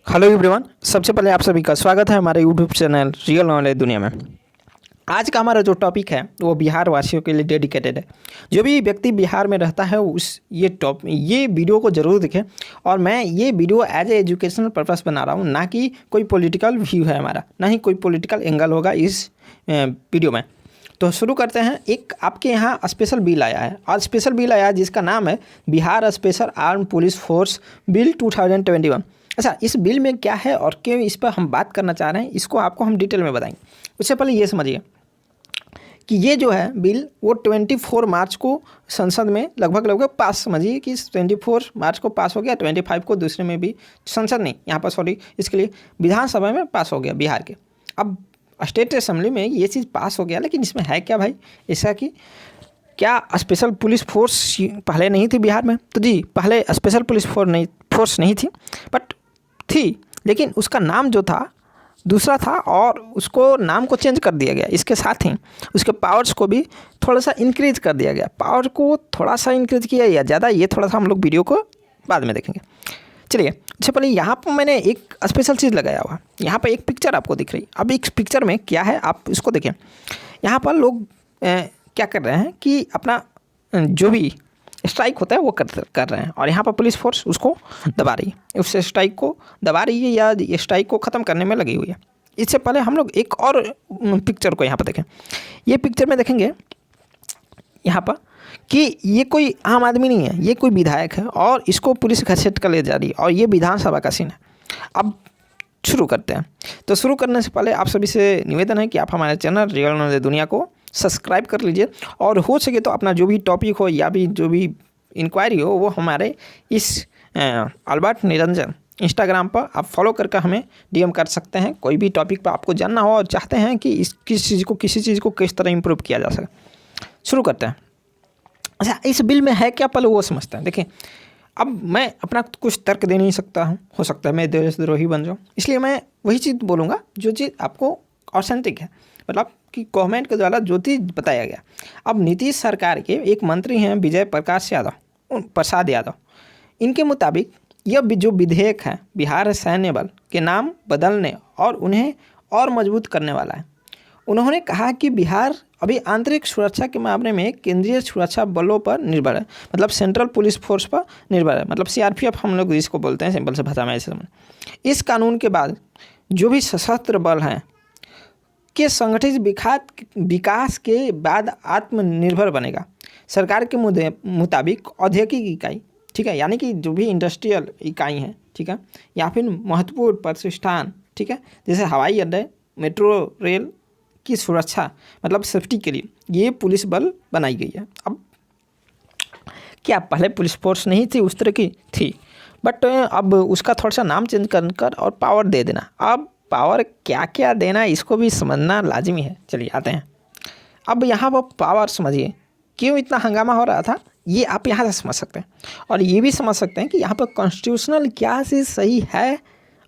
Hello everyone, सबसे पहले आप सभी का स्वागत है हमारे यूट्यूब चैनल रियल नॉलेज दुनिया में। आज का हमारा जो टॉपिक है वो बिहार वासियों के लिए डेडिकेटेड है। जो भी व्यक्ति बिहार में रहता है ये वीडियो को ज़रूर देखें। और मैं ये video as a educational purpose बना रहा हूँ, ना कि कोई पॉलिटिकल व्यू है हमारा, ना ही कोई पॉलिटिकल एंगल होगा इस वीडियो में। तो शुरू करते हैं। एक आपके यहाँ स्पेशल बिल आया है, और स्पेशल बिल आया है जिसका नाम है Bihar special arm police force bill 2021। अच्छा, इस बिल में क्या है और क्यों इस पर हम बात करना चाह रहे हैं, इसको आपको हम डिटेल में बताएंगे। उससे पहले ये समझिए कि ये जो है बिल वो 24 मार्च को संसद में लगभग पास, समझिए कि 24 मार्च को पास हो गया, 25 को दूसरे में भी, संसद नहीं यहाँ पर, सॉरी, इसके लिए विधानसभा में पास हो गया बिहार के। अब स्टेट असेंबली में ये चीज़ पास हो गया, लेकिन इसमें है क्या भाई, ऐसा कि क्या स्पेशल पुलिस फोर्स पहले नहीं थी बिहार में? तो जी, पहले स्पेशल पुलिस फोर्स नहीं थी, बट थी, लेकिन उसका नाम जो था दूसरा था, और उसको नाम को चेंज कर दिया गया। इसके साथ ही उसके पावर्स को भी थोड़ा सा इंक्रीज कर दिया गया। पावर को थोड़ा सा इंक्रीज किया या ज़्यादा, ये थोड़ा सा हम लोग वीडियो को बाद में देखेंगे। चलिए, इससे पहले यहाँ पर मैंने एक स्पेशल चीज़ लगाया हुआ। यहाँ पर एक पिक्चर आपको दिख रही। अब इस पिक्चर में क्या है, आप इसको देखें। यहाँ पर लोग क्या कर रहे हैं कि अपना जो भी स्ट्राइक होता है वो कर रहे हैं, और यहाँ पर पुलिस फोर्स उसको दबा रही है, उस स्ट्राइक को दबा रही है या स्ट्राइक को ख़त्म करने में लगी हुई है। इससे पहले हम लोग एक और पिक्चर को यहाँ पर देखें। ये पिक्चर में देखेंगे यहाँ पर कि ये कोई आम आदमी नहीं है, ये कोई विधायक है, और इसको पुलिस घसीट कर ले जा रही है, और ये विधानसभा का सीन है। अब शुरू करते हैं। तो शुरू करने से पहले आप सभी से निवेदन है कि आप हमारे चैनल रियल नॉलेज दुनिया को सब्सक्राइब कर लीजिए, और हो सके तो अपना जो भी टॉपिक हो या भी जो भी इंक्वायरी हो वो हमारे इस अल्बर्ट निरंजन इंस्टाग्राम पर आप फॉलो करके हमें डीएम कर सकते हैं। कोई भी टॉपिक पर आपको जानना हो और चाहते हैं कि किसी चीज़ को किस तरह इम्प्रूव किया जा सके। शुरू करते हैं। अच्छा, इस बिल में है क्या, पहले वो समझते हैं। देखिए, अब मैं अपना कुछ तर्क दे नहीं सकता हूँ, हो सकता है मैं देशद्रोही बन जाऊँ, इसलिए मैं वही चीज़ बोलूँगा जो चीज़ आपको ऑथेंटिक है, मतलब कि गवर्नमेंट के द्वारा जो चीज़ बताया गया। अब नीतीश सरकार के एक मंत्री हैं विजय प्रसाद यादव, इनके मुताबिक यह जो विधेयक है बिहार सैन्य बल के नाम बदलने और उन्हें और मजबूत करने वाला है। उन्होंने कहा कि बिहार अभी आंतरिक सुरक्षा के मामले में केंद्रीय सुरक्षा बलों पर निर्भर है, मतलब सेंट्रल पुलिस फोर्स पर निर्भर है, मतलब सीआरपीएफ हम लोग इसको बोलते हैं सिंपल से भाषा में ऐसे समझ। इस कानून के बाद जो भी सशस्त्र बल हैं के संगठित विकास के बाद आत्मनिर्भर बनेगा। सरकार के मुताबिक औद्योगिक इकाई, ठीक है, यानी कि जो भी इंडस्ट्रियल इकाई हैं, ठीक है, या फिर महत्वपूर्ण प्रतिष्ठान, ठीक है, जैसे हवाई अड्डे, मेट्रो रेल की सुरक्षा, मतलब सेफ्टी के लिए ये पुलिस बल बनाई गई है। अब क्या पहले पुलिस फोर्स नहीं थी, उस तरह की थी, बट अब उसका थोड़ा सा नाम चेंज कर और पावर दे देना। अब पावर क्या क्या देना, इसको भी समझना लाजमी है। चलिए आते हैं। अब यहाँ पर पावर समझिए क्यों इतना हंगामा हो रहा था, ये आप यहाँ से समझ सकते हैं, और ये भी समझ सकते हैं कि यहाँ पर कॉन्स्टिट्यूशनल क्या चीज़ सही है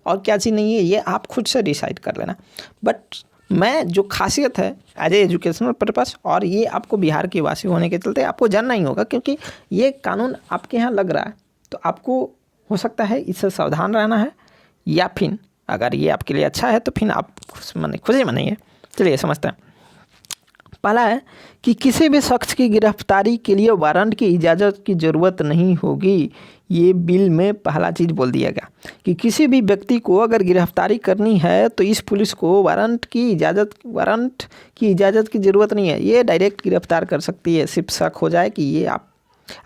और क्या चीज़ नहीं है, ये आप खुद से डिसाइड कर लेना। बट मैं जो खासियत है एज ए एजुकेशनल पर्पस, और ये आपको बिहार के वासी होने के चलते आपको जानना ही होगा, क्योंकि ये कानून आपके यहाँ लग रहा है, तो आपको हो सकता है इससे सावधान रहना है, या फिर अगर ये आपके लिए अच्छा है तो फिर आप खुशी मनाइए। चलिए समझते हैं। पहला है कि किसी भी शख्स की गिरफ्तारी के लिए वारंट की इजाज़त की ज़रूरत नहीं होगी। ये बिल में पहला चीज़ बोल दिया गया कि किसी भी व्यक्ति को अगर गिरफ्तारी करनी है तो इस पुलिस को वारंट की इजाज़त की ज़रूरत नहीं है, ये डायरेक्ट गिरफ्तार कर सकती है। सिर्फ शक हो जाए कि ये आप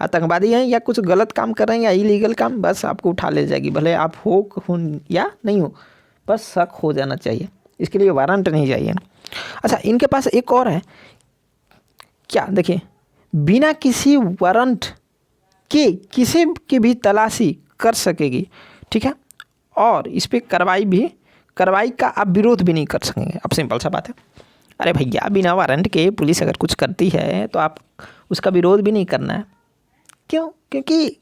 आतंकवादी हैं या कुछ गलत काम कर रहे हैं या इलीगल काम, बस आपको उठा ले जाएगी, भले आप हो या नहीं हो, बस शक हो जाना चाहिए, इसके लिए वारंट नहीं चाहिए। अच्छा, इनके पास एक और है क्या, देखिए, बिना किसी वारंट के किसी की भी तलाशी कर सकेगी, ठीक है, और इस पर कार्रवाई का आप विरोध भी नहीं कर सकेंगे। अब सिंपल सा बात है, अरे भैया, बिना वारंट के पुलिस अगर कुछ करती है तो आप उसका विरोध भी नहीं करना है। क्यों? क्योंकि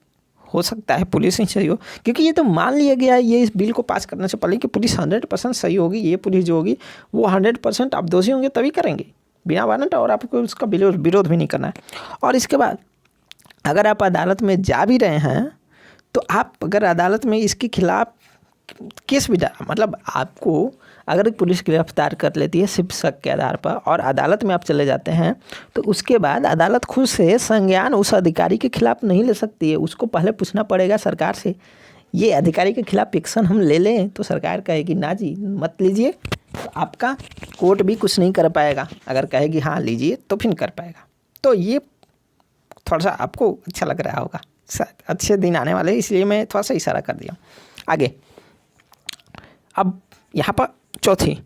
हो सकता है पुलिस ही सही हो, क्योंकि ये तो मान लिया गया है ये इस बिल को पास करने से पहले कि पुलिस 100% सही होगी। ये पुलिस जो होगी वो 100% आप दोषी होंगे तभी करेंगे बिना वारंट, और आपको उसका विरोध भी नहीं करना है। और इसके बाद अगर आप अदालत में जा भी रहे हैं तो आप अगर अदालत में इसके खिलाफ केस भी मतलब आपको अगर पुलिस गिरफ्तार कर लेती है सिर्फ शक के आधार पर और अदालत में आप चले जाते हैं, तो उसके बाद अदालत खुद से संज्ञान उस अधिकारी के खिलाफ नहीं ले सकती है। उसको पहले पूछना पड़ेगा सरकार से, ये अधिकारी के खिलाफ एक्शन हम ले लें, तो सरकार कहेगी ना जी मत लीजिए, तो आपका कोर्ट भी कुछ नहीं कर पाएगा। अगर कहेगी हाँ लीजिए तो फिर कर पाएगा। तो ये थोड़ा सा आपको अच्छा लग रहा होगा, अच्छे दिन आने वाले, इसलिए मैं थोड़ा सा इशारा कर दिया। आगे अब यहाँ पर चौथी,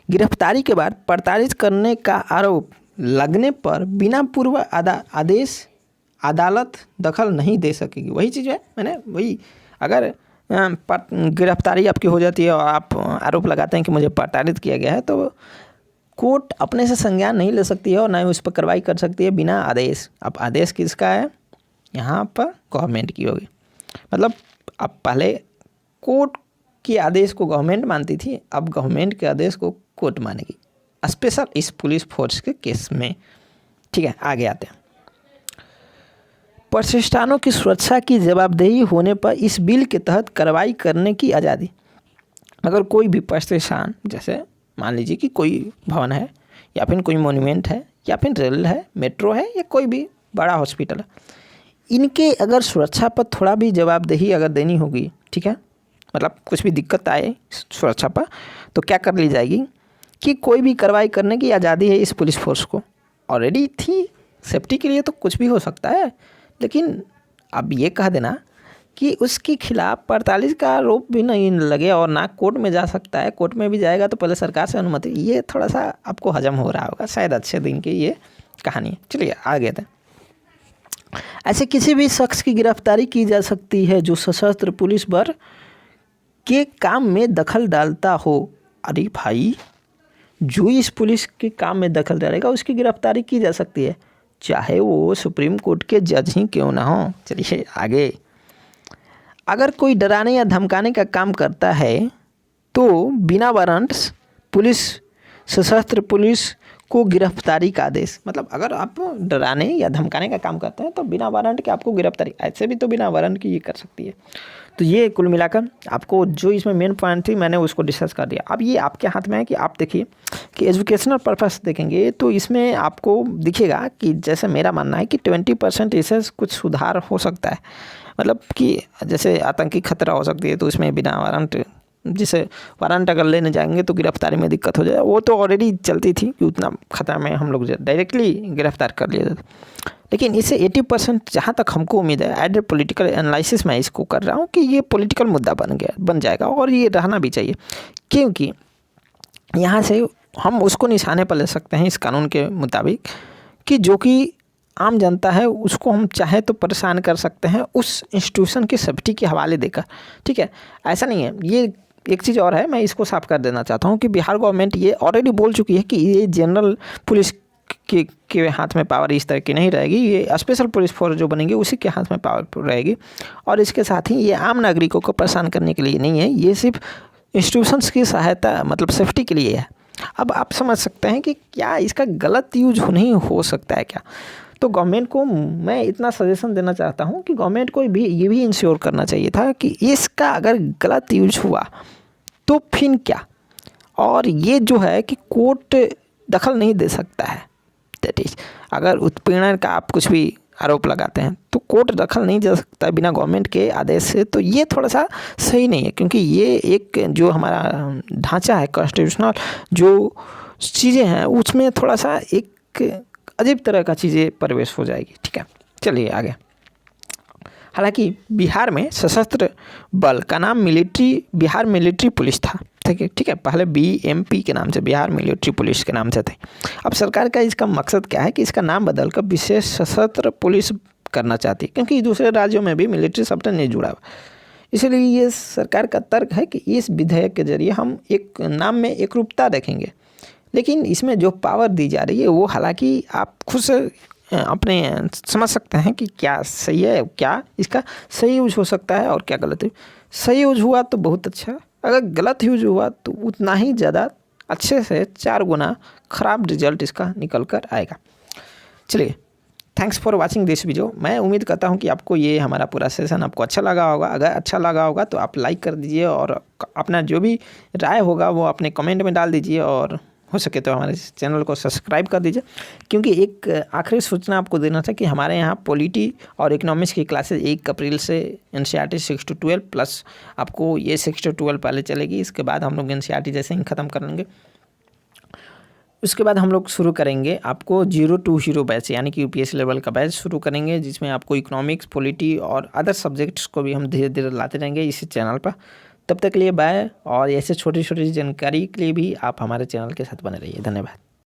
गिरफ्तारी के बाद प्रताड़ित करने का आरोप लगने पर बिना पूर्व आदेश अदालत दखल नहीं दे सकेगी। वही चीज़ है, मैंने वही, अगर गिरफ्तारी आपकी हो जाती है और आप आरोप लगाते हैं कि मुझे प्रताड़ित किया गया है, तो कोर्ट अपने से संज्ञान नहीं ले सकती है और ना ही उस पर कार्रवाई कर सकती है बिना आदेश। अब आदेश किसका है, यहाँ पर गवर्नमेंट की होगी। मतलब अब पहले कोर्ट के आदेश को गवर्नमेंट मानती थी, अब गवर्नमेंट के आदेश को कोर्ट मानेगी, स्पेशल इस पुलिस फोर्स के केस में। ठीक है, आगे आते हैं। प्रतिष्ठानों की सुरक्षा की जवाबदेही होने पर इस बिल के तहत कार्रवाई करने की आज़ादी। अगर कोई भी प्रतिष्ठान, जैसे मान लीजिए कि कोई भवन है या फिर कोई मोन्यूमेंट है या फिर रेल है, मेट्रो है या कोई भी बड़ा हॉस्पिटल है, इनके अगर सुरक्षा पर थोड़ा भी जवाबदेही अगर देनी होगी, ठीक है, मतलब कुछ भी दिक्कत आए सुरक्षा पर, तो क्या कर ली जाएगी कि कोई भी कार्रवाई करने की आज़ादी है इस पुलिस फोर्स को। ऑलरेडी थी, सेफ्टी के लिए तो कुछ भी हो सकता है, लेकिन अब ये कह देना कि उसके खिलाफ 45 का आरोप भी नहीं लगे और ना कोर्ट में जा सकता है, कोर्ट में भी जाएगा तो पहले सरकार से अनुमति, ये थोड़ा सा आपको हजम हो रहा होगा, शायद अच्छे दिन की ये कहानी है। चलिए आगे थे। ऐसे किसी भी शख्स की गिरफ्तारी की जा सकती है जो सशस्त्र पुलिस बल के काम में दखल डालता हो। अरे भाई, जो इस पुलिस के काम में दखल डालेगा उसकी गिरफ्तारी की जा सकती है, चाहे वो सुप्रीम कोर्ट के जज ही क्यों ना हो। चलिए आगे। अगर कोई डराने या धमकाने का काम करता है तो बिना वारंट पुलिस सशस्त्र पुलिस को गिरफ्तारी का आदेश। मतलब अगर आप डराने या धमकाने का काम करते हैं तो बिना वारंट के आपको गिरफ्तारी, ऐसे भी तो बिना वारंट की ये कर सकती है। तो ये कुल मिलाकर आपको जो इसमें मेन पॉइंट थी मैंने उसको डिस्कस कर दिया। अब ये आपके हाथ में है कि आप देखिए कि एजुकेशनल पर्पस देखेंगे तो इसमें आपको दिखेगा कि जैसे मेरा मानना है कि 20% इससे कुछ सुधार हो सकता है। मतलब कि जैसे आतंकी खतरा हो सकती है तो इसमें बिना वारंट, जैसे वारंट अगर लेने जाएंगे तो गिरफ्तारी में दिक्कत हो जाए, वो तो ऑलरेडी चलती थी कि उतना खतरा में हम लोग डायरेक्टली गिरफ्तार कर लिए थे। लेकिन इससे 80% जहाँ तक हमको उम्मीद है, एड पॉलिटिकल एनालिसिस मैं इसको कर रहा हूँ कि ये पॉलिटिकल मुद्दा बन जाएगा और ये रहना भी चाहिए, क्योंकि यहाँ से हम उसको निशाने पर ले सकते हैं इस कानून के मुताबिक कि जो कि आम जनता है उसको हम चाहे तो परेशान कर सकते हैं उस इंस्टीट्यूशन की सेफ्टी के हवाले देकर। ठीक है, ऐसा नहीं है। ये एक चीज़ और है, मैं इसको साफ कर देना चाहता हूँ कि बिहार गवर्नमेंट ये ऑलरेडी बोल चुकी है कि ये जनरल पुलिस के हाथ में पावर इस तरह की नहीं रहेगी, ये स्पेशल पुलिस फोर्स जो बनेंगे उसी के हाथ में पावर रहेगी। और इसके साथ ही ये आम नागरिकों को परेशान करने के लिए नहीं है, ये सिर्फ इंस्टीट्यूशंस की सहायता मतलब सेफ्टी के लिए है। अब आप समझ सकते हैं कि क्या इसका गलत यूज नहीं हो सकता है क्या। तो गवर्नमेंट को मैं इतना सजेशन देना चाहता हूँ कि गवर्नमेंट को भी ये भी इंश्योर करना चाहिए था कि इसका अगर गलत यूज हुआ तो फिर क्या। और ये जो है कि कोर्ट दखल नहीं दे सकता है, दैट इज अगर उत्पीड़न का आप कुछ भी आरोप लगाते हैं तो कोर्ट दखल नहीं दे सकता बिना गवर्नमेंट के आदेश से। तो ये थोड़ा सा सही नहीं है, क्योंकि ये एक जो हमारा ढांचा है कॉन्स्टिट्यूशनल जो चीज़ें हैं उसमें थोड़ा सा एक अजीब तरह का चीज़ें प्रवेश हो जाएगी। ठीक है, चलिए आगे। हालांकि बिहार में सशस्त्र बल का नाम बिहार मिलिट्री पुलिस था। ठीक है, पहले BMP के नाम से, बिहार मिलिट्री पुलिस के नाम से थे। अब सरकार का इसका मकसद क्या है कि इसका नाम बदलकर विशेष सशस्त्र पुलिस करना चाहती है, क्योंकि दूसरे राज्यों में भी मिलिट्री शब्द नहीं जुड़ा हुआ। इसलिए ये सरकार का तर्क है कि इस विधेयक के जरिए हम एक नाम में एकरूपता देखेंगे, लेकिन इसमें जो पावर दी जा रही है वो हालांकि आप खुद से अपने समझ सकते हैं कि क्या सही है, क्या इसका सही यूज हो सकता है और क्या गलत है। सही यूज हुआ तो बहुत अच्छा, अगर गलत यूज हुआ तो उतना ही ज़्यादा अच्छे से 4 गुना ख़राब रिजल्ट इसका निकल कर आएगा। चलिए thanks for watching this video. मैं उम्मीद करता हूँ कि आपको ये हमारा पूरा सेशन आपको अच्छा लगा होगा। अगर अच्छा लगा होगा तो आप लाइक कर दीजिए और अपना जो भी राय होगा वो अपने कमेंट में डाल दीजिए, और हो सके तो हमारे चैनल को सब्सक्राइब कर दीजिए। क्योंकि एक आखिरी सूचना आपको देना था कि हमारे यहाँ पॉलिटी और इकोनॉमिक्स की क्लासेस 1 अप्रैल से NCERT 6 to 12 प्लस आपको ये 6 to 12 पहले चलेगी। इसके बाद हम लोग NCERT जैसे ही ख़त्म करेंगे, उसके बाद हम लोग शुरू करेंगे आपको 0 to 0 बैच, यानी कि UPSC लेवल का बैच शुरू करेंगे, जिसमें आपको इकोनॉमिक्स, पॉलिटी और अदर सब्जेक्ट्स को भी हम धीरे धीरे लाते रहेंगे इसी चैनल पर। तब तक के लिए बाय, और ऐसे छोटी छोटी जानकारी के लिए भी आप हमारे चैनल के साथ बने रहिए। धन्यवाद।